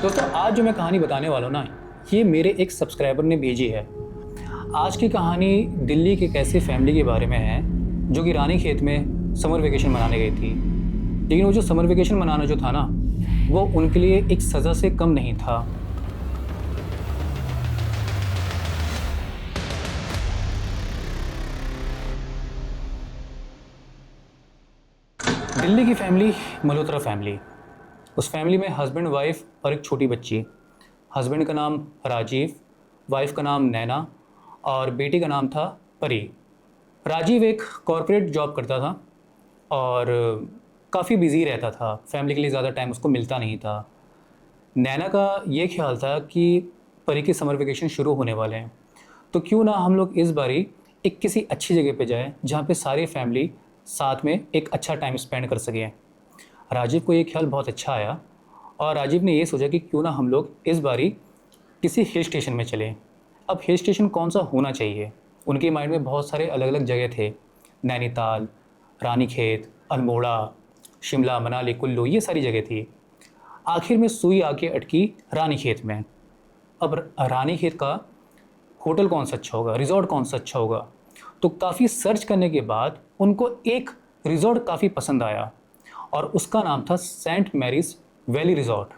दोस्तों आज जो मैं कहानी बताने वाला हूँ ना, ये मेरे एक सब्सक्राइबर ने भेजी है। आज की कहानी दिल्ली की एक ऐसी फैमिली के बारे में है जो कि रानीखेत में समर वेकेशन मनाने गई थी। लेकिन वो जो समर वेकेशन मनाना जो था ना, वो उनके लिए एक सज़ा से कम नहीं था। दिल्ली की फैमिली मल्होत्रा फैमिली। उस फैमिली में हस्बैंड, वाइफ और एक छोटी बच्ची। हस्बैंड का नाम राजीव, वाइफ का नाम नैना और बेटी का नाम था परी। राजीव एक कॉरपोरेट जॉब करता था और काफ़ी बिजी रहता था, फैमिली के लिए ज़्यादा टाइम उसको मिलता नहीं था। नैना का ये ख्याल था कि परी के समर वेकेशन शुरू होने वाले हैं, तो क्यों ना हम लोग इस बारी एक किसी अच्छी जगह पे जाएं जहाँ पे सारी फैमिली साथ में एक अच्छा टाइम स्पेंड कर सकें। राजीव को ये ख्याल बहुत अच्छा आया और राजीव ने ये सोचा कि क्यों ना हम लोग इस बारी किसी हिल स्टेशन में चलें। अब हिल स्टेशन कौन सा होना चाहिए, उनके माइंड में बहुत सारे अलग अलग जगह थे। नैनीताल, रानीखेत, अल्मोड़ा, शिमला, मनाली, कुल्लू, ये सारी जगह थी। आखिर में सुई आके अटकी रानीखेत में। अब रानीखेत का होटल कौन सा अच्छा होगा, रिजॉर्ट कौन सा अच्छा होगा, तो काफ़ी सर्च करने के बाद उनको एक रिजॉर्ट काफ़ी पसंद आया और उसका नाम था सेंट मैरीज वैली रिजॉर्ट।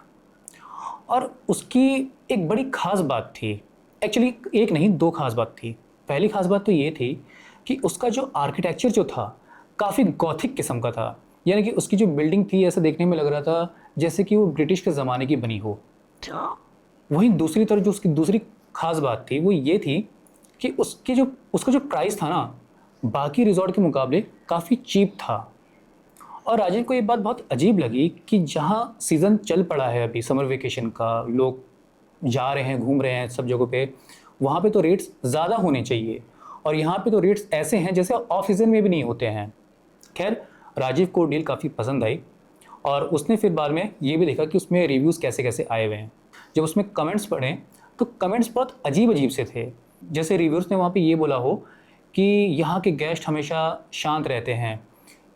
और उसकी एक बड़ी ख़ास बात थी, एक्चुअली एक नहीं दो ख़ास बात थी। पहली ख़ास बात तो ये थी कि उसका जो आर्किटेक्चर जो था काफ़ी गॉथिक किस्म का था, यानी कि उसकी जो बिल्डिंग थी ऐसा देखने में लग रहा था जैसे कि वो ब्रिटिश के ज़माने की बनी हो। वहीं दूसरी तरफ जो उसकी दूसरी ख़ास बात थी वो ये थी कि उसका जो प्राइस था ना, बाकी रिजॉर्ट के मुकाबले काफ़ी चीप था। और राजीव को ये बात बहुत अजीब लगी कि जहाँ सीज़न चल पड़ा है अभी समर वेकेशन का, लोग जा रहे हैं, घूम रहे हैं सब जगहों पे, वहाँ पे तो रेट्स ज़्यादा होने चाहिए और यहाँ पे तो रेट्स ऐसे हैं जैसे ऑफ सीज़न में भी नहीं होते हैं। खैर, राजीव को डील काफ़ी पसंद आई और उसने फिर बाद में ये भी देखा कि उसमें रिव्यूज़ कैसे कैसे आए हुए हैं। जब उसमें कमेंट्स पढ़े तो कमेंट्स बहुत अजीब अजीब से थे। जैसे रिव्यूज़ ने वहाँ पे ये बोला हो कि यहाँ के गेस्ट हमेशा शांत रहते हैं,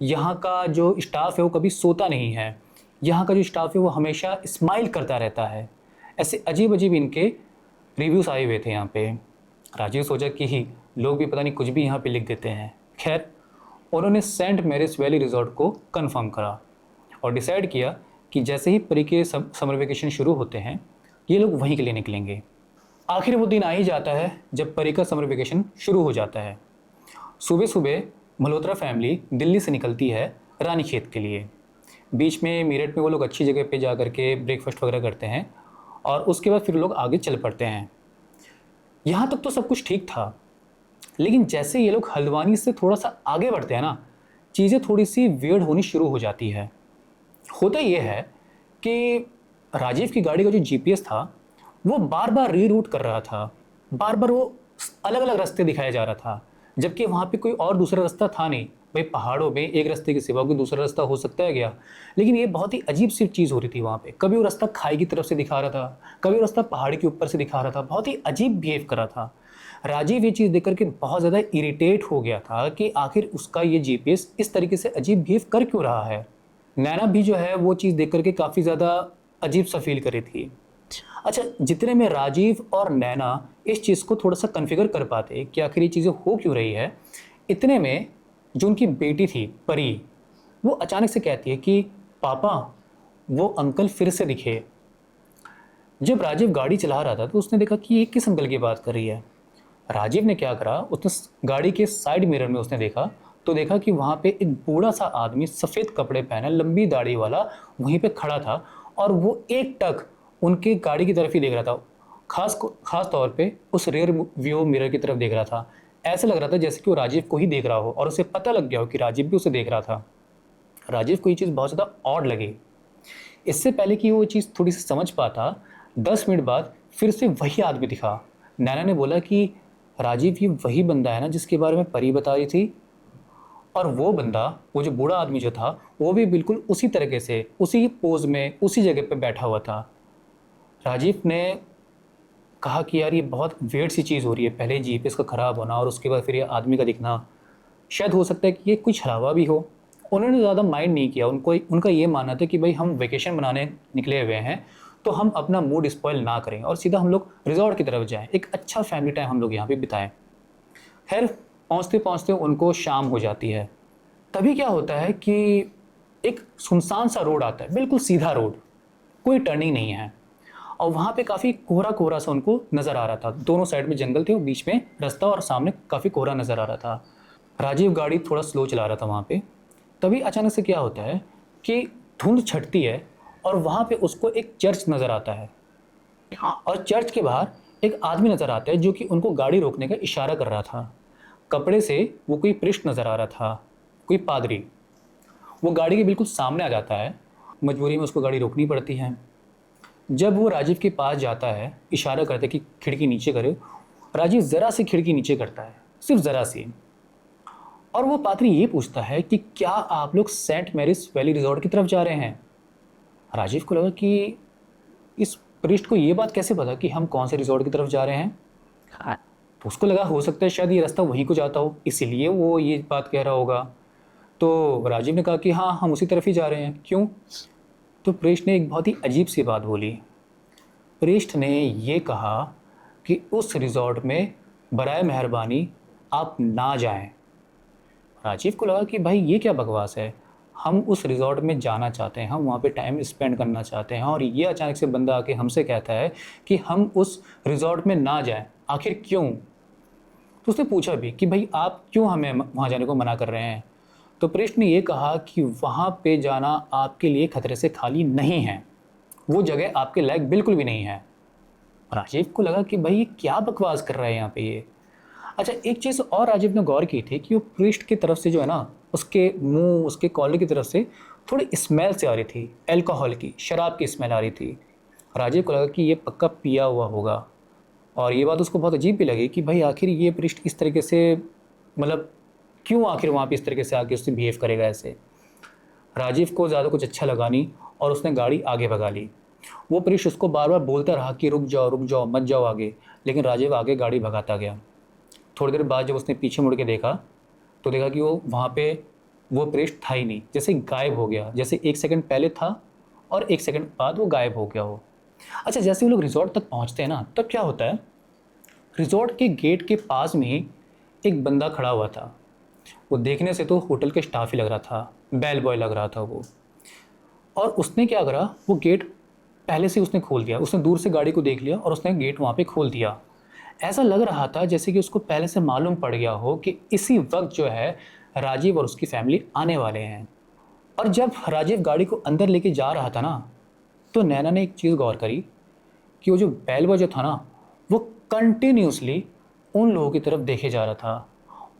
यहाँ का जो स्टाफ है वो कभी सोता नहीं है, यहाँ का जो स्टाफ है वो हमेशा स्माइल करता रहता है। ऐसे अजीब अजीब इनके रिव्यूज़ आए हुए थे यहाँ पे। राजीव सोचा कि ही लोग भी पता नहीं कुछ भी यहाँ पे लिख देते हैं। खैर, उन्होंने सेंट मैरिज वैली रिजॉर्ट को कंफर्म करा और डिसाइड किया कि जैसे ही परी के समर वेकेशन शुरू होते हैं ये लोग वहीं के लिए निकलेंगे। आखिर वो दिन आ ही जाता है जब परी का समर वेकेशन शुरू हो जाता है। सुबह सुबह मल्होत्रा फैमिली दिल्ली से निकलती है रानीखेत के लिए। बीच में मेरठ में वो लोग अच्छी जगह पे जा कर के ब्रेकफास्ट वगैरह करते हैं और उसके बाद फिर लोग आगे चल पड़ते हैं। यहाँ तक तो सब कुछ ठीक था, लेकिन जैसे ये लोग हल्द्वानी से थोड़ा सा आगे बढ़ते हैं ना, चीज़ें थोड़ी सी वियर्ड होनी शुरू हो जाती है। होता ये है कि राजीव की गाड़ी का जो जीपीएस था वो बार बार रीरूट कर रहा था, बार बार वो अलग अलग रास्ते दिखाया जा रहा था, जबकि वहाँ पे कोई और दूसरा रास्ता था नहीं। भाई पहाड़ों में एक रास्ते के सिवा कोई दूसरा रास्ता हो सकता है क्या? लेकिन ये बहुत ही अजीब सी चीज़ हो रही थी वहाँ पे। कभी वो रास्ता खाई की तरफ से दिखा रहा था, कभी वो रास्ता पहाड़ के ऊपर से दिखा रहा था, बहुत ही अजीब बिहेव कर रहा था। राजीव ये चीज़ देख करके बहुत ज़्यादा इरिटेट हो गया था कि आखिर उसका ये जीपीएस इस तरीके से अजीब बिहेव कर क्यों रहा है। नैना भी जो है वो चीज़ देख करके काफ़ी ज़्यादा अजीब सा फील कर रही थी। अच्छा, जितने में राजीव और नैना इस चीज़ को थोड़ा सा कन्फिगर कर पाते कि आखिर ये चीज़ें हो क्यों रही है, इतने में जो उनकी बेटी थी परी, वो अचानक से कहती है कि पापा, वो अंकल फिर से दिखे। जब राजीव गाड़ी चला रहा था तो उसने देखा कि ये किस अंकल की बात कर रही है। राजीव ने क्या करा, उसने गाड़ी के साइड मिरर में उसने देखा तो देखा कि वहाँ पे एक बूढ़ा सा आदमी सफ़ेद कपड़े पहने, लंबी दाढ़ी वाला वहीं पे खड़ा था और वो एक टक उनके गाड़ी की तरफ ही देख रहा था। खास तौर पे उस रेयर व्यू मिरर की तरफ देख रहा था। ऐसा लग रहा था जैसे कि वो राजीव को ही देख रहा हो और उसे पता लग गया हो कि राजीव भी उसे देख रहा था। राजीव को ये चीज़ बहुत ज़्यादा ऑड लगी। इससे पहले कि वो चीज़ थोड़ी सी समझ पाता, 10 मिनट बाद फिर से वही आदमी दिखा। नैना ने बोला कि राजीव, ये वही बंदा है ना जिसके बारे में परी बता रही थी? और वो बंदा, वो जो बूढ़ा आदमी जो था, वो भी बिल्कुल उसी तरीके से, उसी पोज में, उसी जगह पे बैठा हुआ था। राजीव ने कहा कि यार ये बहुत वियर्ड सी चीज़ हो रही है, पहले जीपीएस का ख़राब होना और उसके बाद फिर ये आदमी का दिखना, शायद हो सकता है कि ये कुछ छलावा भी हो। उन्होंने ज़्यादा माइंड नहीं किया, उनका ये मानना था कि भाई हम वेकेशन मनाने निकले हुए हैं तो हम अपना मूड स्पॉइल ना करें और सीधा हम लोग रिजॉर्ट की तरफ जाएं, एक अच्छा फैमिली टाइम हम लोग यहाँ पे बिताएं। खैर पहुँचते पहुँचते उनको शाम हो जाती है। तभी क्या होता है कि एक सुनसान सा रोड आता है, बिल्कुल सीधा रोड, कोई टर्निंग नहीं है, और वहाँ पे काफ़ी कोहरा कोहरा सा उनको नज़र आ रहा था। दोनों साइड में जंगल थे और बीच में रास्ता और सामने काफ़ी कोहरा नज़र आ रहा था। राजीव गाड़ी थोड़ा स्लो चला रहा था वहाँ पे। तभी अचानक से क्या होता है कि धुंध छटती है और वहाँ पे उसको एक चर्च नज़र आता है, और चर्च के बाहर एक आदमी नज़र आता है जो कि उनको गाड़ी रोकने का इशारा कर रहा था। कपड़े से वो कोई प्रिस्ट नज़र आ रहा था, कोई पादरी। वो गाड़ी के बिल्कुल सामने आ जाता है, मजबूरी में उसको गाड़ी रोकनी पड़ती है। जब वो राजीव के पास जाता है, इशारा करते कि खिड़की नीचे करे, राजीव ज़रा सी खिड़की नीचे करता है, सिर्फ ज़रा सी, और वो पादरी ये पूछता है कि क्या आप लोग सेंट मैरिज वैली रिजॉर्ट की तरफ जा रहे हैं। राजीव को लगा कि इस प्रीस्ट को ये बात कैसे पता कि हम कौन से रिजॉर्ट की तरफ जा रहे हैं। हाँ, तो उसको लगा हो सकता है शायद ये रास्ता वहीं को जाता हो, इसीलिए वो ये बात कह रहा होगा। तो राजीव ने कहा कि हाँ हम उसी तरफ ही जा रहे हैं। क्यों? तो प्रेस्ट ने एक बहुत ही अजीब सी बात बोली। प्रेस्ट ने ये कहा कि उस रिजॉर्ट में बराए मेहरबानी आप ना जाएं। राजीव को लगा कि भाई ये क्या बकवास है, हम उस रिजॉर्ट में जाना चाहते हैं, हम वहाँ पे टाइम स्पेंड करना चाहते हैं, और ये अचानक से बंदा आके हमसे कहता है कि हम उस रिजॉर्ट में ना जाएं, आखिर क्यों? तो उसने पूछा भी कि भाई आप क्यों हमें वहाँ जाने को मना कर रहे हैं। तो प्रेस्ट ने ये कहा कि वहाँ पे जाना आपके लिए खतरे से खाली नहीं है, वो जगह आपके लायक बिल्कुल भी नहीं है। राजीव को लगा कि भाई ये क्या बकवास कर रहा है यहाँ पे ये। अच्छा, एक चीज़ और राजीव ने गौर की थी कि वो प्रीस्ट की तरफ से जो है ना, उसके मुंह, उसके कॉलर की तरफ से थोड़ी स्मेल से आ रही थी, अल्कोहल की, शराब की स्मेल आ रही थी। राजीव को लगा कि ये पक्का पिया हुआ होगा, और ये बात उसको बहुत अजीब भी लगी कि भाई आखिर ये प्रीस्ट इस तरीके से, मतलब क्यों आखिर वहाँ पे इस तरीके से आके उससे बिहेव करेगा ऐसे। राजीव को ज़्यादा कुछ अच्छा लगा नहीं और उसने गाड़ी आगे भगा ली। वो प्रीस्ट उसको बार बार बोलता रहा कि रुक जाओ मत जाओ आगे, लेकिन राजीव आगे गाड़ी भगाता गया। थोड़ी देर बाद जब उसने पीछे मुड़ के देखा तो देखा कि वो वहाँ पे वो प्रीस्ट था ही नहीं, जैसे गायब हो गया, जैसे 1 सेकंड पहले था और 1 सेकंड बाद वो गायब हो गया हो। अच्छा, जैसे वो लोग रिजॉर्ट तक पहुँचते हैं ना, तब क्या होता है, रिजॉर्ट के गेट के पास में ही एक बंदा खड़ा हुआ था। वो देखने से तो होटल के स्टाफ ही लग रहा था, बेल बॉय लग रहा था वो। और उसने क्या करा, वो गेट पहले से उसने खोल दिया, उसने दूर से गाड़ी को देख लिया और उसने गेट वहाँ पे खोल दिया। ऐसा लग रहा था जैसे कि उसको पहले से मालूम पड़ गया हो कि इसी वक्त जो है राजीव और उसकी फैमिली आने वाले हैं। और जब राजीव गाड़ी को अंदर लेके जा रहा था ना, तो नैना ने एक चीज़ गौर करी कि वो जो बेल बॉय जो था ना, वो कंटिन्यूसली उन लोगों की तरफ देखे जा रहा था।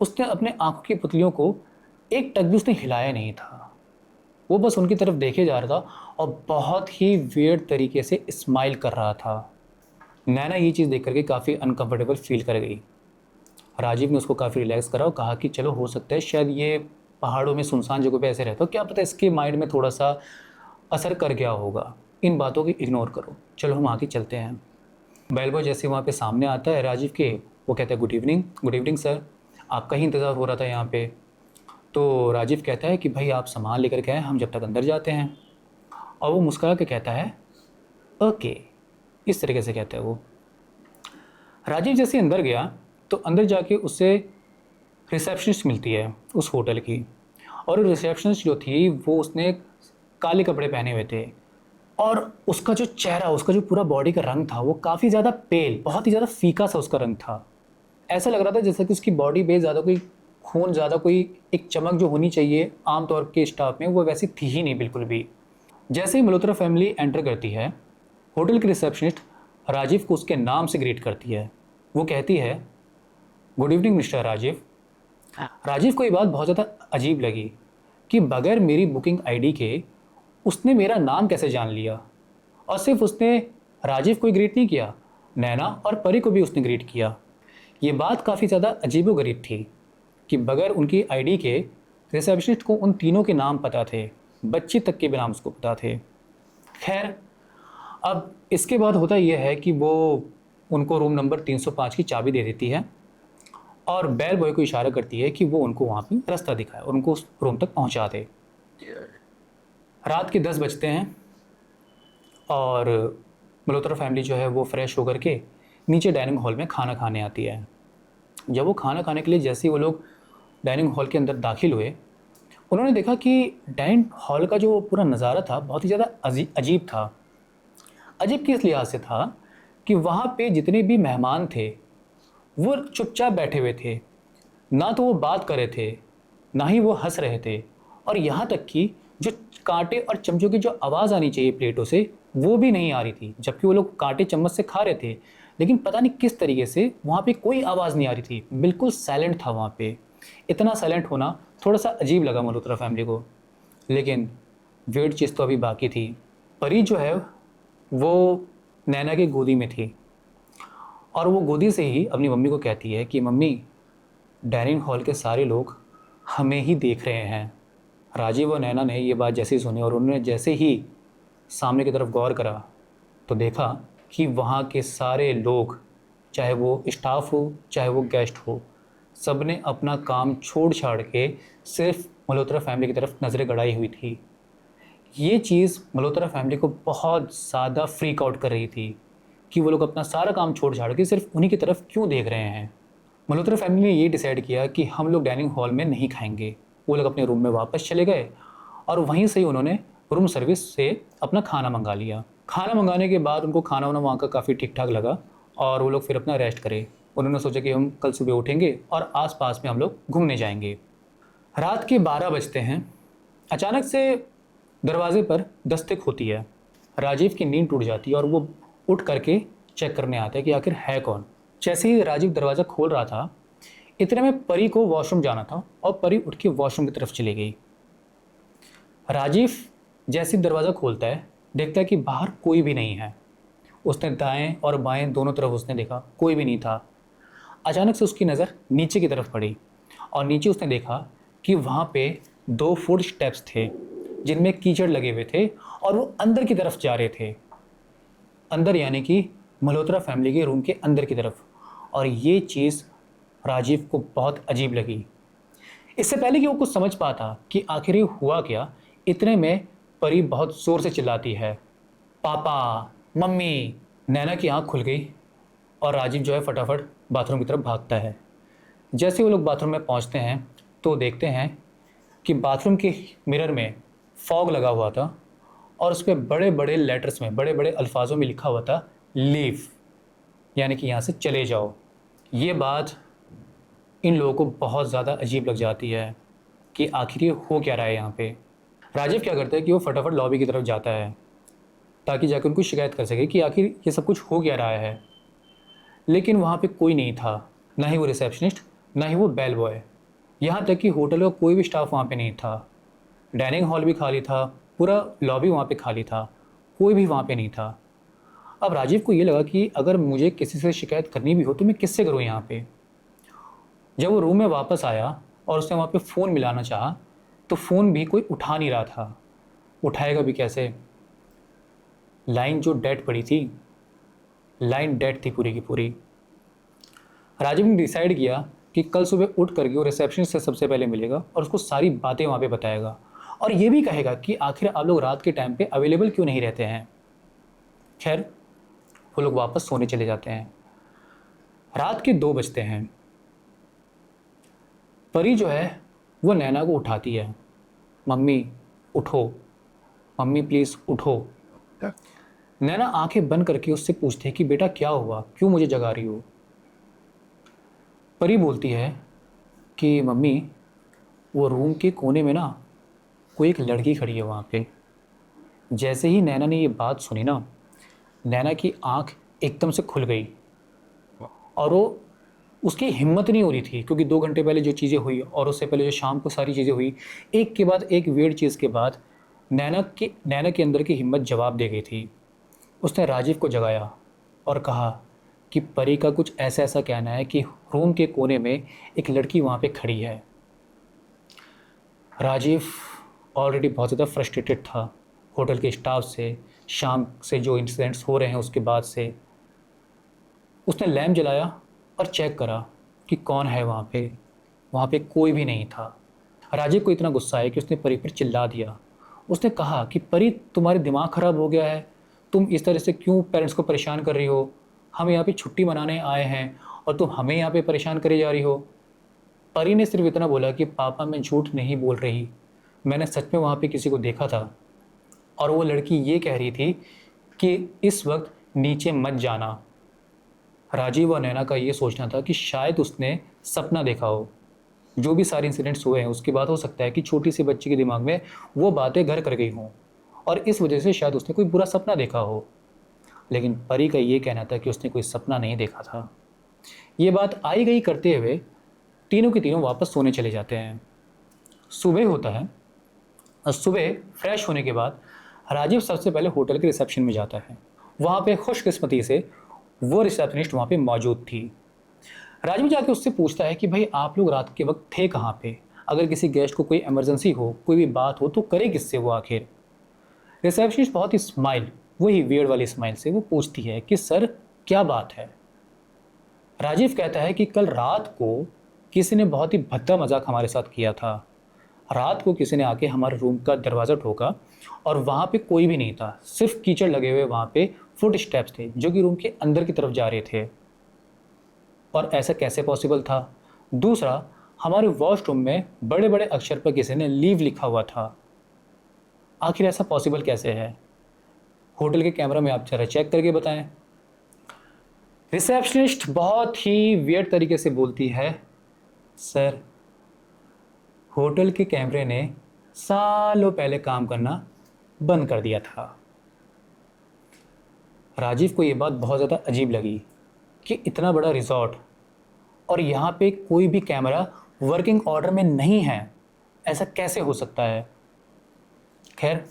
उसने अपने आंखों की पुतलियों को एक टक भी उसने हिलाया नहीं था, वो बस उनकी तरफ देखे जा रहा था और बहुत ही वियर्ड तरीके से स्माइल कर रहा था। नैना ये चीज़ देख करके काफ़ी अनकंफर्टेबल फील कर गई। राजीव ने उसको काफ़ी रिलैक्स करा और कहा कि चलो हो सकता है शायद ये पहाड़ों में सुनसान जगह पे ऐसे रहता हो, क्या पता इसके माइंड में थोड़ा सा असर कर गया होगा, इन बातों को इग्नोर करो, चलो हम आगे चलते हैं। बेल बॉय जैसे वहाँ पे सामने आता है राजीव के, वो कहता है गुड इवनिंग सर, आपका ही इंतज़ार हो रहा था यहाँ पे। तो राजीव कहता है कि भाई आप सामान लेकर के आए, हम जब तक अंदर जाते हैं। और वो मुस्कुरा के कहता है ओके, इस तरीके से कहता है वो। राजीव जैसे अंदर गया तो अंदर जाके उससे रिसेप्शनिस्ट मिलती है उस होटल की, और रिसेप्शनिस्ट जो थी वो उसने काले कपड़े पहने हुए थे, और उसका जो चेहरा, उसका जो पूरा बॉडी का रंग था वो काफ़ी ज़्यादा पेल, बहुत ही ज़्यादा फीका सा उसका रंग था। ऐसा लग रहा था जैसे कि उसकी बॉडी पे ज़्यादा कोई खून, ज़्यादा कोई एक चमक जो होनी चाहिए आमतौर के स्टाफ में, वो वैसी थी ही नहीं बिल्कुल भी। जैसे ही मल्होत्रा फैमिली एंटर करती है, होटल की रिसेप्शनिस्ट राजीव को उसके नाम से ग्रीट करती है। वो कहती है good evening mister Rajiv. Rajiv को ये बात बहुत ज़्यादा अजीब लगी कि बगैर मेरी बुकिंग आईडी के उसने मेरा नाम कैसे जान लिया। और सिर्फ उसने राजीव को ही ग्रीट नहीं किया, नैना और परी को भी उसने ग्रीट किया। ये बात काफ़ी ज़्यादा अजीबोगरीब थी कि बगैर उनकी आईडी के रिसेप्शनिस्ट को उन तीनों के नाम पता थे, बच्ची तक के भी नाम उसको पता थे। खैर, अब इसके बाद होता यह है कि वो उनको रूम नंबर 305 की चाबी दे देती है और बेल बॉय को इशारा करती है कि वो उनको वहाँ पे रास्ता दिखाए और उनको उस रूम तक पहुँचा दे। रात के 10 बजते हैं और मल्होत्रा फैमिली जो है वो फ्रेश होकर के नीचे डाइनिंग हॉल में खाना खाने आती है। जब वो खाना खाने के लिए जैसे ही वो लोग डाइनिंग हॉल के अंदर दाखिल हुए, उन्होंने देखा कि डाइनिंग हॉल का जो पूरा नज़ारा था बहुत ही ज़्यादा अजीब था। अजीब किस लिहाज से था कि वहाँ पे जितने भी मेहमान थे वो चुपचाप बैठे हुए थे, ना तो वो बात कर रहे थे, ना ही वो हंस रहे थे, और यहाँ तक कि जो कांटे और चमचों की जो आवाज़ आनी चाहिए प्लेटों से वो भी नहीं आ रही थी। जबकि वो लोग कांटे चम्मच से खा रहे थे, लेकिन पता नहीं किस तरीके से वहाँ पे कोई आवाज़ नहीं आ रही थी, बिल्कुल साइलेंट था वहाँ पे। इतना साइलेंट होना थोड़ा सा अजीब लगा मल्होत्रा फैमिली को। लेकिन वेट चीज़ तो अभी बाकी थी। परी जो है वो नैना की गोदी में थी, और वो गोदी से ही अपनी मम्मी को कहती है कि मम्मी, डाइनिंग हॉल के सारे लोग हमें ही देख रहे हैं। राजीव और नैना ने ये बात जैसे ही सुनी और उन्होंने जैसे ही सामने की तरफ गौर करा तो देखा कि वहाँ के सारे लोग, चाहे वो स्टाफ हो चाहे वो गेस्ट हो, सब ने अपना काम छोड़ छाड़ के सिर्फ मल्होत्रा फैमिली की तरफ नज़रें गड़ाई हुई थी। ये चीज़ मल्होत्रा फैमिली को बहुत ज़्यादा फ्रीक आउट कर रही थी कि वो लोग अपना सारा काम छोड़ छाड़ के सिर्फ उन्हीं की तरफ क्यों देख रहे हैं। मल्होत्रा फैमिली ने ये डिसाइड किया कि हम लोग डाइनिंग हॉल में नहीं खाएंगे। वो लोग अपने रूम में वापस चले गए और वहीं से ही उन्होंने रूम सर्विस से अपना खाना मंगा लिया। खाना मंगाने के बाद उनको खाना वाना वहाँ का काफ़ी ठीक ठाक लगा और वो लोग फिर अपना रेस्ट करे। उन्होंने सोचा कि हम कल सुबह उठेंगे और आसपास में हम लोग घूमने जाएंगे। रात के 12 बजते हैं। अचानक से दरवाजे पर दस्तक होती है। राजीव की नींद टूट जाती है और वो उठ करके चेक करने आता है कि आखिर है कौन। जैसे ही राजीव दरवाज़ा खोल रहा था, इतने में परी को वॉशरूम जाना था और परी उठ के वॉशरूम की तरफ चली गई। राजीव जैसे ही दरवाज़ा खोलता है, देखता है कि बाहर कोई भी नहीं है। उसने दाएं और बाएं दोनों तरफ उसने देखा, कोई भी नहीं था। अचानक से उसकी नज़र नीचे की तरफ पड़ी और नीचे उसने देखा कि वहाँ पे 2 फुट स्टेप्स थे जिनमें कीचड़ लगे हुए थे और वो अंदर की तरफ जा रहे थे। अंदर यानी कि मल्होत्रा फैमिली के रूम के अंदर की तरफ। और ये चीज़ राजीव को बहुत अजीब लगी। इससे पहले कि वो कुछ समझ पाता कि आखिर ये हुआ क्या, इतने में परी बहुत ज़ोर से चिल्लाती है, पापा, मम्मी। नैना की आंख खुल गई और राजीव जो है फटाफट बाथरूम की तरफ भागता है। जैसे वो लोग बाथरूम में पहुंचते हैं तो देखते हैं कि बाथरूम के मिरर में फॉग लगा हुआ था और उस पर बड़े बड़े लेटर्स में, बड़े बड़े अल्फाजों में लिखा हुआ था लीव, यानी कि यहाँ से चले जाओ। ये बात इन लोगों को बहुत ज़्यादा अजीब लग जाती है कि आखिर ये हो क्या रहा है यहाँ पे। राजीव क्या करता है कि वो फटाफट लॉबी की तरफ जाता है ताकि जाकर उनको शिकायत कर सके कि आखिर ये सब कुछ हो क्या रहा है। लेकिन वहाँ पे कोई नहीं था, ना ही वो रिसेप्शनिस्ट, ना ही वो बेल बॉय। यहाँ तक कि होटल का कोई भी स्टाफ वहाँ पे नहीं था। डाइनिंग हॉल भी खाली था, पूरा लॉबी वहाँ पे खाली था, कोई भी वहाँ पे नहीं था। अब राजीव को ये लगा कि अगर मुझे किसी से शिकायत करनी भी हो तो मैं किससे करूँ यहाँ पे। जब वो रूम में वापस आया और उसने वहाँ पे फ़ोन मिलाना चाहा तो फ़ोन भी कोई उठा नहीं रहा था। उठाएगा भी कैसे? लाइन जो डेड पड़ी थी, लाइन डेड थी पूरी की पूरी। राजीव ने डिसाइड किया कि कल सुबह उठ करके वो रिसेप्शन से सबसे पहले मिलेगा और उसको सारी बातें वहाँ पे बताएगा और ये भी कहेगा कि आखिर आप लोग रात के टाइम पे अवेलेबल क्यों नहीं रहते हैं। खैर, वो लोग वापस सोने चले जाते हैं। रात के 2 बजते हैं। परी जो है वो नैना को उठाती है, मम्मी उठो, मम्मी प्लीज़ उठो। नैना आंखें बंद करके उससे पूछती है कि बेटा क्या हुआ, क्यों मुझे जगा रही हो। परी बोलती है कि मम्मी, वो रूम के कोने में ना कोई एक लड़की खड़ी है वहाँ पे। जैसे ही नैना ने ये बात सुनी ना, नैना की आंख एकदम से खुल गई और वो उसकी हिम्मत नहीं हो रही थी क्योंकि 2 घंटे पहले जो चीज़ें हुई और उससे पहले जो शाम को सारी चीज़ें हुई, एक के बाद एक वियर्ड चीज़ के बाद नैना के अंदर की हिम्मत जवाब दे गई थी। उसने राजीव को जगाया और कहा कि परी का कुछ ऐसा ऐसा कहना है कि रूम के कोने में एक लड़की वहाँ पे खड़ी है। राजीव ऑलरेडी बहुत ज़्यादा फ्रस्ट्रेटेड था होटल के स्टाफ से, शाम से जो इंसिडेंट्स हो रहे हैं उसके बाद से। उसने लैम्प जलाया और चेक करा कि कौन है वहाँ पे। वहाँ पे कोई भी नहीं था। राजीव को इतना गुस्सा आया कि उसने परी पर चिल्ला दिया। उसने कहा कि परी, तुम्हारे दिमाग ख़राब हो गया है, तुम इस तरह से क्यों पेरेंट्स को परेशान कर रही हो? हम यहाँ पे छुट्टी मनाने आए हैं और तुम हमें यहाँ पे परेशान करे जा रही हो। परी ने सिर्फ इतना बोला कि पापा मैं झूठ नहीं बोल रही, मैंने सच में वहाँ पे किसी को देखा था और वो लड़की ये कह रही थी कि इस वक्त नीचे मत जाना। राजीव और नैना का ये सोचना था कि शायद उसने सपना देखा हो। जो भी सारे इंसिडेंट्स हुए हैं उसके बाद हो सकता है कि छोटी सी बच्ची के दिमाग में वो बातें घर कर गई हों और इस वजह से शायद उसने कोई बुरा सपना देखा हो। लेकिन परी का ये कहना था कि उसने कोई सपना नहीं देखा था। ये बात आई गई करते हुए तीनों के तीनों वापस सोने चले जाते हैं। सुबह होता है और सुबह फ्रेश होने के बाद राजीव सबसे पहले होटल के रिसेप्शन में जाता है। वहाँ पे खुशकिस्मती से वो रिसेप्शनिस्ट वहाँ पे मौजूद थी। राजीव जाके उससे पूछता है कि भाई आप लोग रात के वक्त थे कहाँ पे? अगर किसी गेस्ट को कोई इमरजेंसी हो, कोई भी बात हो तो करे किससे वो आखिर? रिसेप्शनिस्ट बहुत ही स्माइल, वही वियर्ड वाली स्माइल से वो पूछती है कि सर क्या बात है? राजीव कहता है कि कल रात को किसी ने बहुत ही भद्दा मजाक हमारे साथ किया था। रात को किसी ने आके हमारे रूम का दरवाज़ा ठोका और वहाँ पे कोई भी नहीं था, सिर्फ कीचड़ लगे हुए वहाँ पे फुट स्टेप्स थे जो कि रूम के अंदर की तरफ जा रहे थे। और ऐसा कैसे पॉसिबल था? दूसरा, हमारे वॉशरूम में बड़े बड़े अक्षर पर किसी ने लीव लिखा हुआ था। आखिर ऐसा पॉसिबल कैसे है? होटल के कैमरा में आप जरा चेक करके बताएं। रिसेप्शनिस्ट बहुत ही वियर्ड तरीके से बोलती है, सर होटल के कैमरे ने सालों पहले काम करना बंद कर दिया था। राजीव को ये बात बहुत ज़्यादा अजीब लगी कि इतना बड़ा रिजॉर्ट और यहाँ पे कोई भी कैमरा वर्किंग ऑर्डर में नहीं है, ऐसा कैसे हो सकता है? खैर,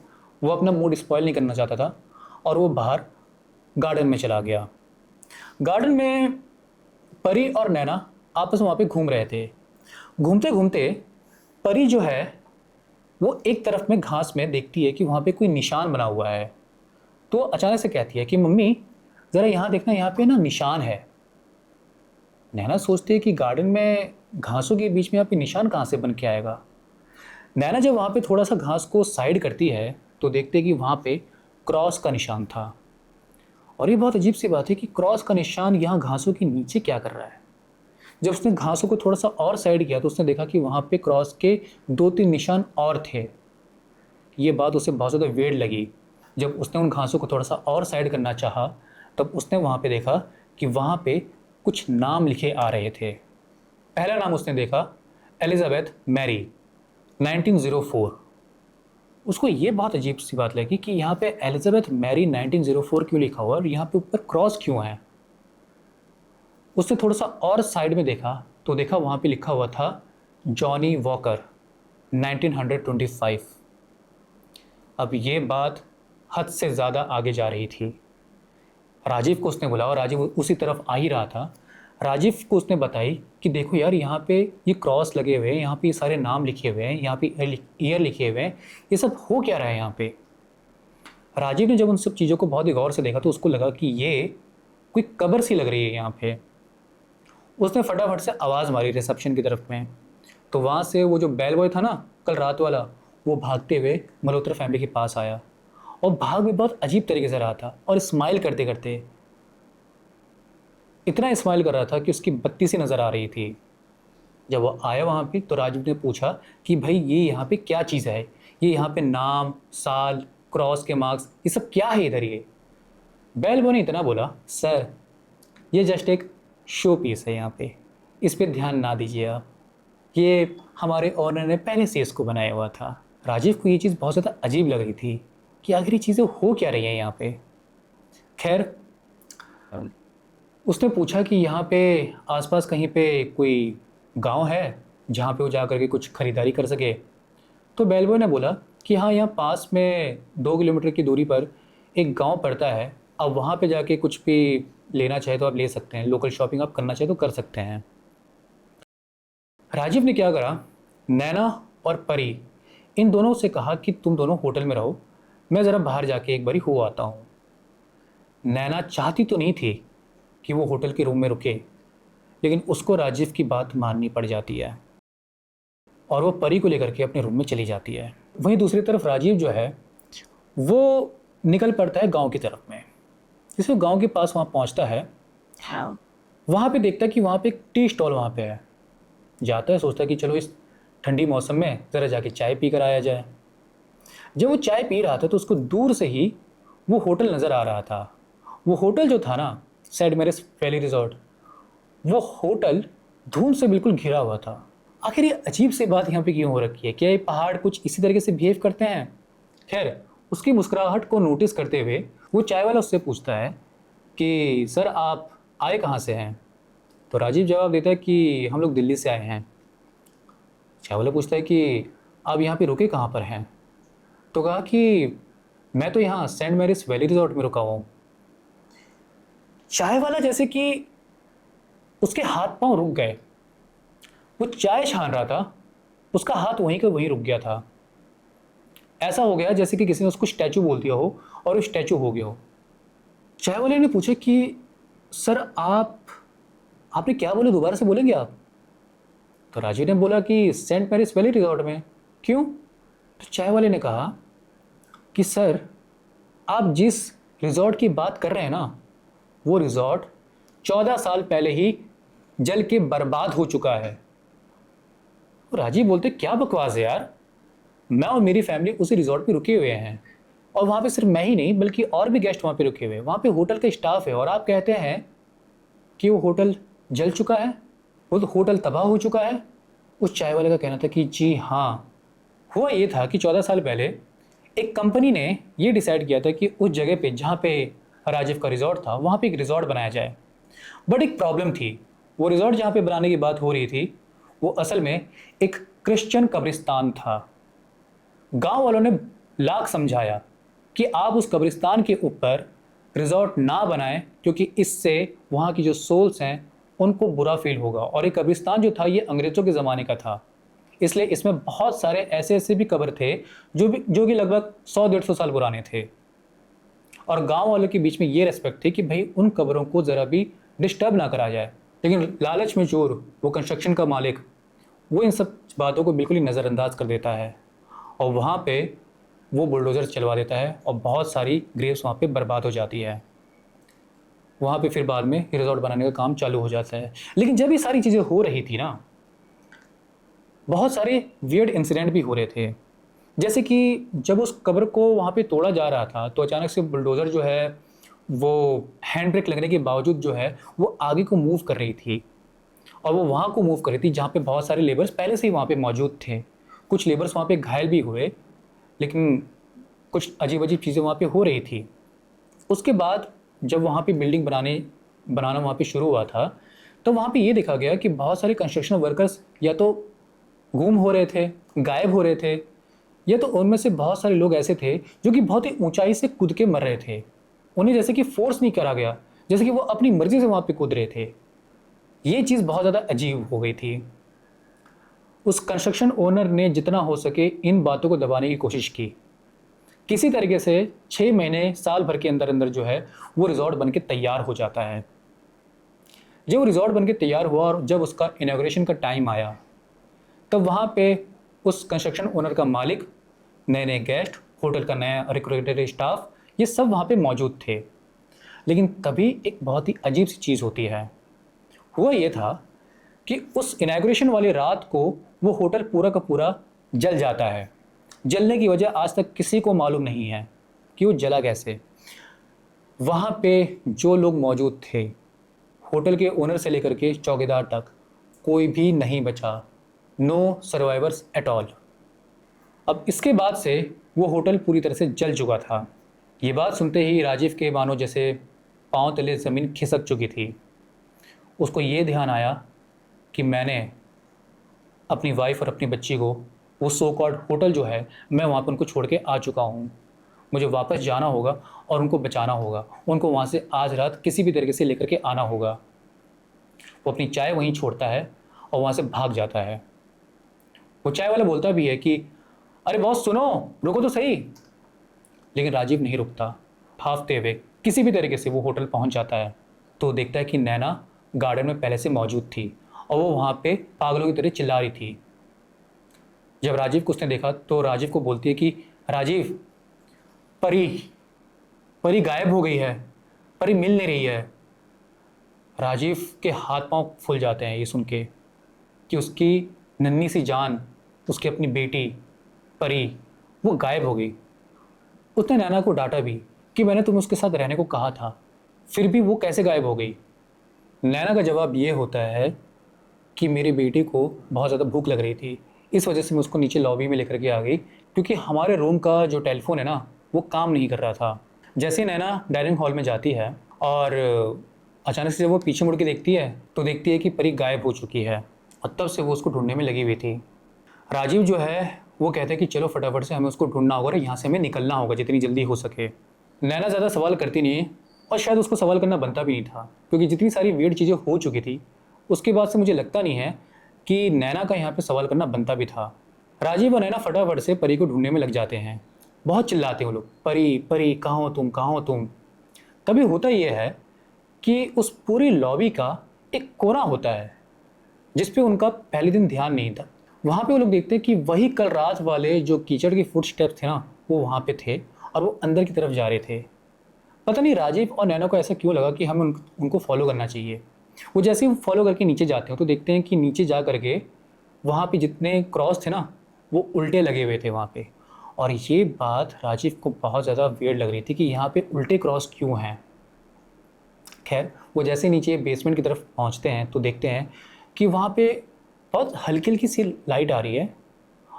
वो अपना मूड स्पॉइल नहीं करना चाहता था और वो बाहर गार्डन में चला गया। गार्डन में परी और नैना आपस में वहाँ पे घूम रहे थे। घूमते घूमते परी जो है वो एक तरफ में घास में देखती है कि वहाँ पे कोई निशान बना हुआ है। तो अचानक से कहती है कि मम्मी ज़रा यहाँ देखना, यहाँ पे ना निशान है। नैना सोचती है कि गार्डन में घासों के बीच में यहाँ पे निशान कहाँ से बन के आएगा। नैना जब वहाँ पे थोड़ा सा घास को साइड करती है तो देखते हैं कि वहाँ पे क्रॉस का निशान था। और ये बहुत अजीब सी बात है कि क्रॉस का निशान यहाँ घासों के नीचे क्या कर रहा है। जब उसने घासों को थोड़ा सा और साइड किया तो उसने देखा कि वहाँ पे क्रॉस के 2-3 निशान और थे। ये बात उसे बहुत ज़्यादा वेड लगी। जब उसने उन घासों को थोड़ा सा और साइड करना चाहा तब उसने वहाँ पे देखा कि वहाँ पे कुछ नाम लिखे आ रहे थे। पहला नाम उसने देखा एलिजाबेथ मैरी 1904। उसको ये बहुत अजीब सी बात लगी कि यहाँ पे एलिजाबेथ मैरी 1904 क्यों लिखा हुआ और यहाँ पे ऊपर क्रॉस क्यों है। उसने थोड़ा सा और साइड में देखा तो देखा वहाँ पे लिखा हुआ था जॉनी वॉकर 1925। अब ये बात हद से ज़्यादा आगे जा रही थी। राजीव को उसने बुलाया और राजीव उसी तरफ आ ही रहा था। राजीव को उसने बताई कि देखो यार, यहाँ पे ये क्रॉस लगे हुए हैं, यहाँ पे ये सारे नाम लिखे हुए हैं, यहाँ पे ईयर लिखे हुए हैं, ये सब हो क्या रहा है यहाँ पे? राजीव ने जब उन सब चीज़ों को बहुत ही गौर से देखा तो उसको लगा कि ये कोई कब्र सी लग रही है यहाँ पे। उसने फटाफट से आवाज़ मारी रिसेप्शन की तरफ में। तो वहाँ से वो जो बेल बॉय था ना कल रात वाला, वो भागते हुए मल्होत्रा फैमिली के पास आया और भाग भी बहुत अजीब तरीके से रहा था और स्माइल करते करते इतना स्माइल कर रहा था कि उसकी बत्ती सी नज़र आ रही थी। जब वो आया वहाँ पे तो राजीव ने पूछा कि भाई ये यहाँ पे क्या चीज़ है? ये यहाँ पे नाम, साल, क्रॉस के मार्क्स, ये सब क्या है इधर? ये बेल बॉय ने इतना बोला, सर ये जस्ट एक शो पीस है, यहाँ पे इस पर ध्यान ना दीजिए आप, ये हमारे ऑनर ने पहले से इसको बनाया हुआ था। राजीव को ये चीज़ बहुत ज़्यादा अजीब लग रही थी कि आखिर ये चीज़ें हो क्या रही हैं यहाँ पे। खैर, उसने पूछा कि यहाँ पे आसपास कहीं पे कोई गांव है जहाँ पे वो जा करके कुछ ख़रीदारी कर सके। तो बेल बॉय ने बोला कि हाँ, यहाँ पास में 2 किलोमीटर की दूरी पर एक गांव पड़ता है, अब वहाँ पे जाके कुछ भी लेना चाहे तो आप ले सकते हैं, लोकल शॉपिंग आप करना चाहे तो कर सकते हैं। राजीव ने क्या करा, नैना और परी इन दोनों से कहा कि तुम दोनों होटल में रहो, मैं ज़रा बाहर जाके एक बारी हो आता हूँ। नैना चाहती तो नहीं थी कि वो होटल के रूम में रुके, लेकिन उसको राजीव की बात माननी पड़ जाती है और वो परी को लेकर के अपने रूम में चली जाती है। वहीं दूसरी तरफ राजीव जो है वो निकल पड़ता है गांव की तरफ में। जैसे वो गांव के पास वहाँ पहुँचता है, हाँ। वहाँ पे देखता है कि वहाँ पे एक टी स्टॉल वहाँ पे है। जाता है, सोचता है कि चलो इस ठंडी मौसम में ज़रा जाके चाय पी कर आया जाए। जब वो चाय पी रहा था तो उसको दूर से ही वो होटल नज़र आ रहा था। वो होटल जो था ना, सेंट मैरिज वैली रिजॉर्ट, वो होटल धुंध से बिल्कुल घिरा हुआ था। आखिर ये अजीब सी बात यहाँ पे क्यों हो रखी है? क्या ये पहाड़ कुछ इसी तरीके से बिहेव करते हैं? खैर, उसकी मुस्कुराहट को नोटिस करते हुए वो चाय वाला उससे पूछता है कि सर आप आए कहाँ से हैं? तो राजीव जवाब देता है कि हम लोग दिल्ली से आए हैं। चाय वाला पूछता है कि आप यहाँ पे रुके कहाँ पर हैं? तो कहा कि मैं तो यहाँ सेंट मैरिज वैली रिजॉर्ट में रुका हूँ। चाय वाला जैसे कि उसके हाथ पांव रुक गए। वो चाय छान रहा था, उसका हाथ वहीं का वहीं रुक गया था। ऐसा हो गया जैसे कि किसी ने उसको स्टैचू बोल दिया हो और वो स्टैचू हो गया हो। चाय वाले ने पूछा कि सर आपने क्या बोले, दोबारा से बोलेंगे आप? तो राजीव ने बोला कि सेंट मैरिज वैली रिजॉर्ट में। क्यों? तो चाय वाले ने कहा कि सर आप जिस रिजॉर्ट की बात कर रहे हैं ना, वो रिजॉर्ट 14 साल पहले ही जल के बर्बाद हो चुका है। तो राजीव बोलते क्या बकवास है यार, मैं और मेरी फैमिली उसी रिजॉर्ट पे रुके हुए हैं और वहाँ पे सिर्फ मैं ही नहीं बल्कि और भी गेस्ट वहाँ पे रुके हुए हैं। वहाँ पे होटल का स्टाफ है और आप कहते हैं कि वो होटल जल चुका है, वो तो होटल तबाह हो चुका है। उस चाय वाले का कहना था कि जी हाँ, हुआ ये था कि 14 साल पहले एक कंपनी ने ये डिसाइड किया था कि उस जगह पे जहाँ पे राजीव का रिजॉर्ट था वहाँ पे एक रिजॉर्ट बनाया जाए। बट एक प्रॉब्लम थी, वो रिजॉर्ट जहाँ पे बनाने की बात हो रही थी वो असल में एक क्रिश्चियन कब्रिस्तान था। गांव वालों ने लाख समझाया कि आप उस कब्रिस्तान के ऊपर रिजॉर्ट ना बनाएं क्योंकि इससे वहाँ की जो सोल्स हैं उनको बुरा फील होगा। और ये कब्रिस्तान जो था ये अंग्रेज़ों के ज़माने का था, इसलिए इसमें बहुत सारे ऐसे ऐसे भी कब्र थे जो कि लगभग 100-150 साल पुराने थे। और गांव वालों के बीच में ये रेस्पेक्ट थी कि भाई उन कब्रों को ज़रा भी डिस्टर्ब ना करा जाए। लेकिन लालच में चोर, वो कंस्ट्रक्शन का मालिक, वो इन सब बातों को बिल्कुल ही नज़रअंदाज कर देता है और वहाँ पे वो बुलडोज़र चलवा देता है और बहुत सारी ग्रेव्स वहाँ पे बर्बाद हो जाती है। वहाँ पे फिर बाद में रिजॉर्ट बनाने का काम चालू हो जाता है। लेकिन जब ये सारी चीज़ें हो रही थी ना, बहुत सारे वियर्ड इंसिडेंट भी हो रहे थे। जैसे कि जब उस कब्र को वहाँ पे तोड़ा जा रहा था तो अचानक से बुलडोज़र जो है वो हैंड ब्रेक लगने के बावजूद जो है वो आगे को मूव कर रही थी और वो वहाँ को मूव कर रही थी जहाँ पे बहुत सारे लेबर्स पहले से ही वहाँ पे मौजूद थे। कुछ लेबर्स वहाँ पे घायल भी हुए, लेकिन कुछ अजीब-अजीब चीज़ें वहाँ पे हो रही थी। उसके बाद जब वहाँ पे बिल्डिंग बनाना वहाँ पे शुरू हुआ था, तो वहाँ पे ये देखा गया कि बहुत सारे कंस्ट्रक्शन वर्कर्स या तो गुम हो रहे थे, गायब हो रहे थे, या तो उनमें से बहुत सारे लोग ऐसे थे जो कि बहुत ही ऊँचाई से कूद के मर रहे थे। उन्हें जैसे कि फ़ोर्स नहीं करा गया, जैसे कि वो अपनी मर्ज़ी से वहाँ पे कूद रहे थे। ये चीज़ बहुत ज़्यादा अजीब हो गई थी। उस कंस्ट्रक्शन ओनर ने जितना हो सके इन बातों को दबाने की कोशिश की। किसी तरीके से 6 महीने साल भर के अंदर अंदर जो है वो रिजॉर्ट बन के तैयार हो जाता है। जब वो रिजॉर्ट बन के तैयार हुआ और जब उसका इनॉग्रेशन का टाइम आया, तब वहाँ पे उस कंस्ट्रक्शन ओनर का मालिक, नए नए गेस्ट, होटल का नया रिक्रूटेड स्टाफ, ये सब वहाँ पे मौजूद थे। लेकिन तभी एक बहुत ही अजीब सी चीज़ होती है। हुआ ये था कि उस इनॉग्रेशन वाली रात को वो होटल पूरा का पूरा जल जाता है। जलने की वजह आज तक किसी को मालूम नहीं है कि वो जला कैसे। वहाँ पे जो लोग मौजूद थे, होटल के ओनर से लेकर के चौकीदार तक, कोई भी नहीं बचा। No survivors at all. अब इसके बाद से वो होटल पूरी तरह से जल चुका था। ये बात सुनते ही राजीव के मानो जैसे पाँव तले ज़मीन खिसक चुकी थी। उसको ये ध्यान आया कि मैंने अपनी वाइफ और अपनी बच्ची को, वो सो कॉल्ड होटल जो है, मैं वहाँ पर उनको छोड़ के आ चुका हूँ। मुझे वापस जाना होगा और उनको बचाना होगा। उनको वहाँ से आज रात किसी भी तरीके से लेकर के आना होगा। वो अपनी चाय वहीं छोड़ता है और वहाँ से भाग जाता है। वो चाय वाला बोलता भी है कि अरे बॉस सुनो, रुको तो सही। लेकिन राजीव नहीं रुकता। भागते हुए किसी भी तरीके से वो होटल पहुँच जाता है तो देखता है कि नैना गार्डन में पहले से मौजूद थी और वो वहाँ पे पागलों की तरह चिल्ला रही थी। जब राजीव को उसने देखा तो राजीव को बोलती है कि राजीव, परी परी गायब हो गई है, परी मिल नहीं रही है। राजीव के हाथ पांव फूल जाते हैं ये सुन के कि उसकी नन्ही सी जान, उसकी अपनी बेटी परी, वो गायब हो गई। उसने नैना को डांटा भी कि मैंने तुम्हें उसके साथ रहने को कहा था, फिर भी वो कैसे गायब हो गई। नैना का जवाब ये होता है कि मेरी बेटी को बहुत ज़्यादा भूख लग रही थी, इस वजह से मैं उसको नीचे लॉबी में लेकर के आ गई, क्योंकि हमारे रूम का जो टेलीफोन है ना वो काम नहीं कर रहा था। जैसे ही नैना डाइनिंग हॉल में जाती है और अचानक से जब वो पीछे मुड़ के देखती है तो देखती है कि परी गायब हो चुकी है, और तब से वो उसको ढूंढने में लगी हुई थी। राजीव जो है वो कहते हैं कि चलो फटाफट से हमें उसको ढूंढना होगा और यहाँ से हमें निकलना होगा जितनी जल्दी हो सके। नैना ज़्यादा सवाल करती नहीं, और शायद उसको सवाल करना बनता भी नहीं था, क्योंकि जितनी सारी वियर्ड चीज़ें हो चुकी थी उसके बाद से मुझे लगता नहीं है कि नैना का यहाँ पे सवाल करना बनता भी था। राजीव और नैना फटाफट से परी को ढूंढने में लग जाते हैं। बहुत चिल्लाते हैं वो लोग, परी परी कहाँ हो तुम, कहाँ हो तुम। तभी होता यह है कि उस पूरी लॉबी का एक कोना होता है जिस पे उनका पहले दिन ध्यान नहीं था। वहाँ पे वो लोग देखते हैं कि वही कल रात वाले जो कीचड़ के फुट स्टेप्स थे ना वो वहाँ पे थे, और वो अंदर की तरफ जा रहे थे। पता नहीं राजीव और नैना को ऐसा क्यों लगा कि हमें उनको फॉलो करना चाहिए। वो जैसे ही फॉलो करके नीचे जाते हैं तो देखते हैं कि नीचे जा करके वहाँ पे जितने क्रॉस थे ना वो उल्टे लगे हुए थे वहाँ पे। और ये बात राजीव को बहुत ज़्यादा वियर्ड लग रही थी कि यहाँ पे उल्टे क्रॉस क्यों हैं। खैर वो जैसे नीचे बेसमेंट की तरफ पहुँचते हैं तो देखते हैं कि वहाँ पे बहुत हल्की हल्की सी लाइट आ रही है,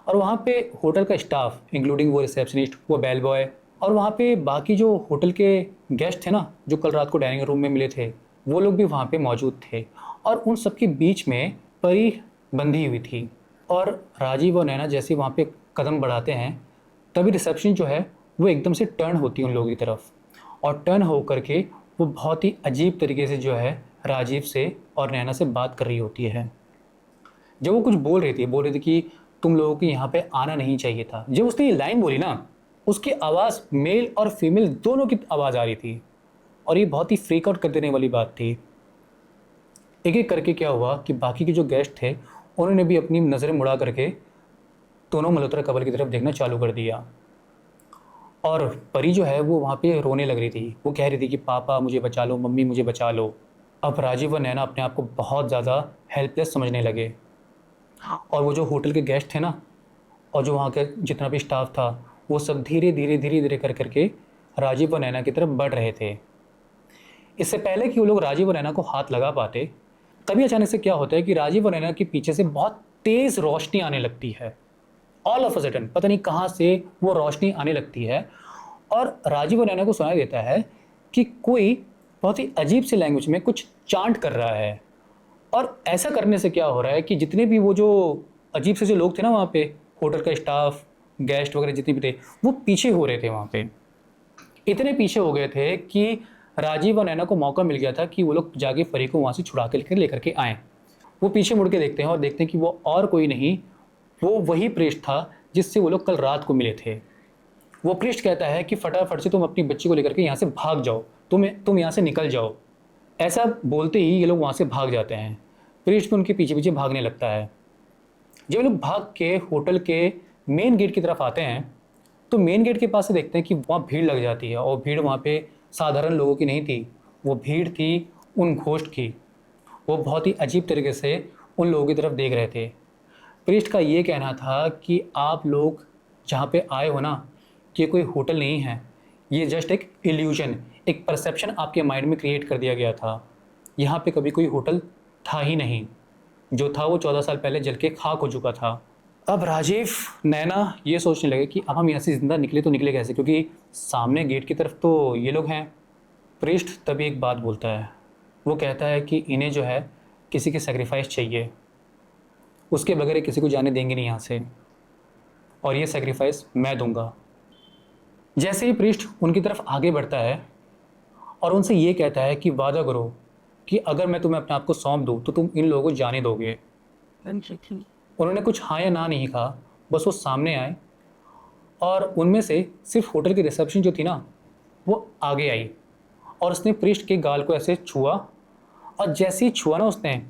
और वहाँ पे होटल का स्टाफ इंक्लूडिंग वो रिसेप्शनिस्ट, वो बेल बॉय, और वहाँ पे बाकी जो होटल के गेस्ट थे ना जो कल रात को डाइनिंग रूम में मिले थे वो लोग भी वहाँ पे मौजूद थे। और उन सबके बीच में परी बंधी हुई थी। और राजीव और नैना जैसे वहाँ पे कदम बढ़ाते हैं तभी रिसेप्शन जो है वो एकदम से टर्न होती है उन लोगों की तरफ, और टर्न हो करके वो बहुत ही अजीब तरीके से जो है राजीव से और नैना से बात कर रही होती है। जब वो कुछ बोल रही थी कि तुम लोगों को यहाँ पे आना नहीं चाहिए था। जब उसने ये लाइन बोली ना उसकी आवाज़ मेल और फीमेल दोनों की आवाज़ आ रही थी, और ये बहुत ही फ्रीक आउट कर देने वाली बात थी। एक एक करके क्या हुआ कि बाकी के जो गेस्ट थे उन्होंने भी अपनी नज़रें मुड़ा करके दोनों मल्होत्रा कपल की तरफ देखना चालू कर दिया। और परी जो है वो वहाँ पे रोने लग रही थी, वो कह रही थी कि पापा मुझे बचा लो, मम्मी मुझे बचा लो। अब राजीव और नैना अपने आप को बहुत ज़्यादा हेल्पलेस समझने लगे। और वो जो होटल के गेस्ट थे ना और जो वहाँ के जितना भी स्टाफ था वो सब धीरे धीरे धीरे धीरे कर करके राजीव और नैना की तरफ बढ़ रहे थे। इससे पहले कि वो लोग राजीव और नैना को हाथ लगा पाते तभी अचानक से क्या होता है कि राजीव और नैना के पीछे से बहुत तेज़ रोशनी आने लगती है। ऑल ऑफ अ सडन पता नहीं कहाँ से वो रोशनी आने लगती है, और राजीव और नैना को सुनाई देता है कि कोई बहुत ही अजीब सी लैंग्वेज में कुछ चांट कर रहा है। और ऐसा करने से क्या हो रहा है कि जितने भी वो जो अजीब से जो लोग थे ना वहाँ पे, होटल का स्टाफ, गेस्ट वगैरह जितने भी थे, वो पीछे हो रहे थे वहाँ पे। इतने पीछे हो गए थे कि राजीव और नैना को मौका मिल गया था कि वो लोग जाके परी को वहाँ से छुड़ा के लेकर के आएँ। वो पीछे मुड़ के देखते हैं और देखते हैं कि वो और कोई नहीं, वो वही प्रेस्ट था जिससे वो लोग कल रात को मिले थे। वो प्रेस्ट कहता है कि फटाफट से तुम अपनी बच्ची को लेकर के यहाँ से भाग जाओ, तुम यहाँ से निकल जाओ। ऐसा बोलते ही ये लोग वहाँ से भाग जाते हैं। प्रीस्ट भी उनके पीछे पीछे भागने लगता है। जब ये लोग भाग के होटल के मेन गेट की तरफ आते हैं तो मेन गेट के पास से देखते हैं कि वहाँ भीड़ लग जाती है, और भीड़ वहाँ पे साधारण लोगों की नहीं थी, वो भीड़ थी उन घोस्ट की। वो बहुत ही अजीब तरीके से उन लोगों की तरफ देख रहे थे। प्रीस्ट का ये कहना था कि आप लोग जहाँ पे आए हो ना, ये कोई होटल नहीं है, ये जस्ट एक इल्यूजन, एक परसेप्शन आपके माइंड में क्रिएट कर दिया गया था। यहाँ पे कभी कोई होटल था ही नहीं, जो था वो 14 साल पहले जल के खाक हो चुका था। अब राजीव नैना ये सोचने लगे कि अब हम यहाँ से ज़िंदा निकले तो निकले कैसे, क्योंकि सामने गेट की तरफ तो ये लोग हैं। प्रीस्ट तभी एक बात बोलता है, वो कहता है कि इन्हें जो है किसी की सेक्रीफाइस चाहिए, उसके बगैर किसी को जाने देंगे नहीं यहाँ से, और ये सेक्रीफाइस मैं दूंगा। जैसे ही प्रीस्ट उनकी तरफ आगे बढ़ता है और उनसे ये कहता है कि वादा करो कि अगर मैं तुम्हें अपने आप को सौंप दूँ तो तुम इन लोगों को जाने दोगे। उन्होंने कुछ हाँ या ना नहीं कहा, बस वो सामने आए, और उनमें से सिर्फ होटल की रिसेप्शन जो थी ना वो आगे आई, और उसने प्रीस्ट के गाल को ऐसे छुआ, और जैसे ही छुआ ना उसने,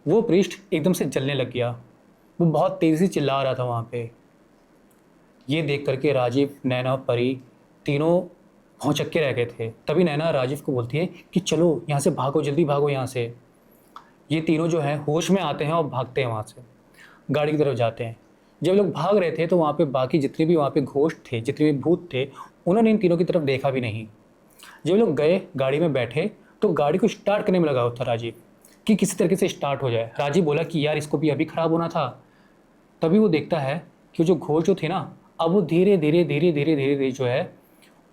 वो प्रीस्ट एकदम से जलने लग गया। वो बहुत तेज़ी से चिल्ला रहा था वहाँ पे। ये देख करके राजीव, नैना, परी तीनों भौचक्के रह गए थे। तभी नैना राजीव को बोलती है कि चलो यहाँ से भागो, जल्दी भागो यहाँ से। ये तीनों जो है होश में आते हैं और भागते हैं वहाँ से, गाड़ी की तरफ जाते हैं। जब लोग भाग रहे थे तो वहाँ पे बाकी जितने भी वहाँ पे घोस्ट थे, जितने भी भूत थे, उन्होंने इन तीनों की तरफ देखा भी नहीं। जब लोग गए, गाड़ी में बैठे, तो गाड़ी को स्टार्ट करने में लगा हुआ था राजीव कि किसी तरीके से स्टार्ट हो जाए। राजीव बोला कि यार इसको भी अभी ख़राब होना था। तभी वो देखता है कि जो घोस्ट जो थे ना, अब वो धीरे धीरे धीरे धीरे धीरे धीरे जो है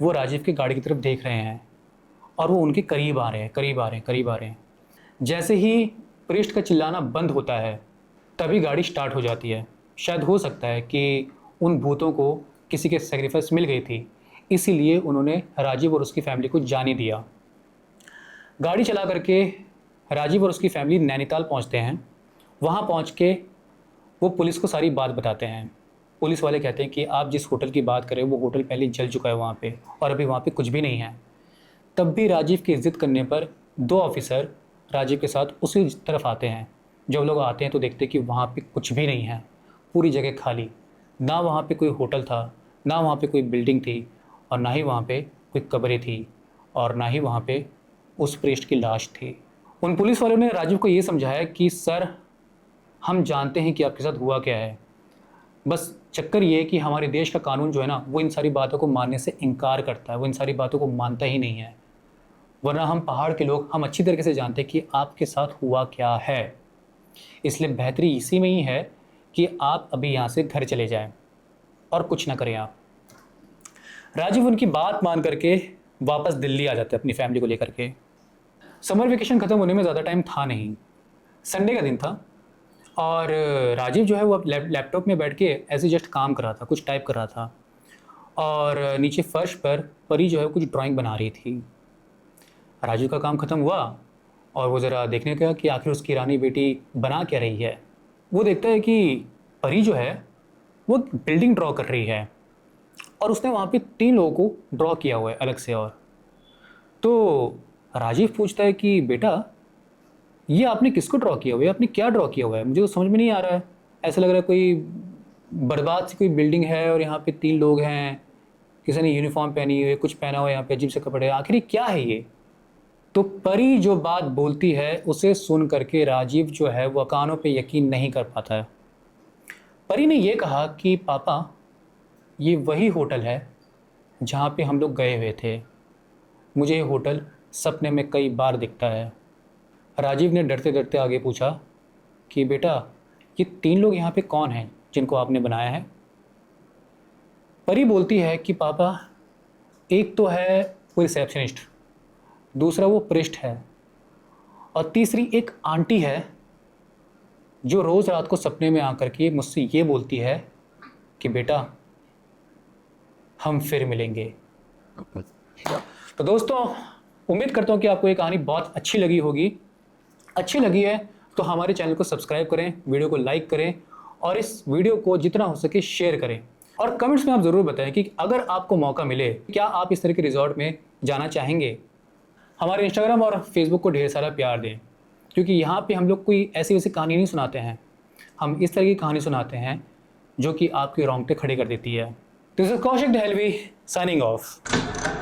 वो राजीव की गाड़ी की तरफ देख रहे हैं और वो उनके करीब आ रहे हैं, करीब आ रहे हैं, करीब आ रहे हैं। जैसे ही प्रिस्ट का चिल्लाना बंद होता है तभी गाड़ी स्टार्ट हो जाती है। शायद हो सकता है कि उन भूतों को किसी के सेक्रीफाइस मिल गई थी, इसीलिए उन्होंने राजीव और उसकी फैमिली को जाने दिया। गाड़ी चला करके राजीव और उसकी फैमिली नैनीताल पहुंचते हैं। वहां पहुंच के वो पुलिस को सारी बात बताते हैं। पुलिस वाले कहते हैं कि आप जिस होटल की बात करें वो होटल पहले जल चुका है वहाँ पे, और अभी वहाँ पे कुछ भी नहीं है। तब भी राजीव की इज्जत करने पर 2 ऑफिसर राजीव के साथ उसी तरफ आते हैं। जब लोग आते हैं तो देखते हैं कि वहाँ पे कुछ भी नहीं है, पूरी जगह खाली। ना वहाँ पे कोई होटल था, ना वहाँ पे कोई बिल्डिंग थी, और ना ही वहाँ पे कोई कब्रें थी, और ना ही वहाँ पे उस प्रेस्ट की लाश थी। उन पुलिस वालों ने राजीव को ये समझाया कि सर, हम जानते हैं कि आपके साथ हुआ क्या है, बस चक्कर ये है कि हमारे देश का कानून जो है ना, वो इन सारी बातों को मानने से इनकार करता है, वो इन सारी बातों को मानता ही नहीं है। वरना हम पहाड़ के लोग, हम अच्छी तरीके से जानते हैं कि आपके साथ हुआ क्या है। इसलिए बेहतरी इसी में ही है कि आप अभी यहाँ से घर चले जाएं और कुछ ना करें आप। राजीव उनकी बात मान करके वापस दिल्ली आ जाते हैं अपनी फैमिली को लेकर के। समर वेकेशन ख़त्म होने में ज़्यादा टाइम था नहीं, संडे का दिन था, और राजीव जो है वो लैपटॉप में बैठ के ऐसे जस्ट काम कर रहा था, कुछ टाइप कर रहा था, और नीचे फर्श पर परी जो है कुछ ड्राइंग बना रही थी। राजीव का काम ख़त्म हुआ और वो ज़रा देखने गया कि आखिर उसकी रानी बेटी बना क्या रही है। वो देखता है कि परी जो है वो बिल्डिंग ड्रॉ कर रही है, और उसने वहाँ पे 3 लोगों को ड्रॉ किया हुआ है अलग से। और तो राजीव पूछता है कि बेटा, ये आपने किसको ड्रॉ किया हुआ है, आपने क्या ड्रॉ किया हुआ है, मुझे तो समझ में नहीं आ रहा है। ऐसा लग रहा है कोई बर्बाद सी कोई बिल्डिंग है और यहाँ पे 3 लोग हैं, किसी ने यूनिफॉर्म पहनी हुई है, कुछ पहना हुआ है यहाँ पे अजीब से कपड़े, आखिर ये क्या है ये। तो परी जो बात बोलती है उसे सुन करके राजीव जो है वो कानों पे यकीन नहीं कर पाता है। परी ने ये कहा कि पापा, ये वही होटल है जहाँ पे हम लोग गए हुए थे, मुझे ये होटल सपने में कई बार दिखता है। राजीव ने डरते डरते आगे पूछा कि बेटा, ये 3 लोग यहाँ पे कौन हैं जिनको आपने बनाया है। परी बोलती है कि पापा, एक तो है वो रिसेप्शनिस्ट, दूसरा वो प्रिस्ट है, और तीसरी एक आंटी है जो रोज़ रात को सपने में आकर के मुझसे ये बोलती है कि बेटा, हम फिर मिलेंगे। तो दोस्तों, उम्मीद करता हूँ कि आपको ये कहानी बहुत अच्छी लगी होगी। अच्छी लगी है तो हमारे चैनल को सब्सक्राइब करें, वीडियो को लाइक करें, और इस वीडियो को जितना हो सके शेयर करें। और कमेंट्स में आप ज़रूर बताएं कि अगर आपको मौका मिले, क्या आप इस तरह के रिजॉर्ट में जाना चाहेंगे। हमारे इंस्टाग्राम और फेसबुक को ढेर सारा प्यार दें, क्योंकि यहाँ पे हम लोग कोई ऐसी वैसी कहानी नहीं सुनाते हैं, हम इस तरह की कहानी सुनाते हैं जो कि आपके रोंगटे खड़े कर देती है। This is Kaushik Dehlvi signing of.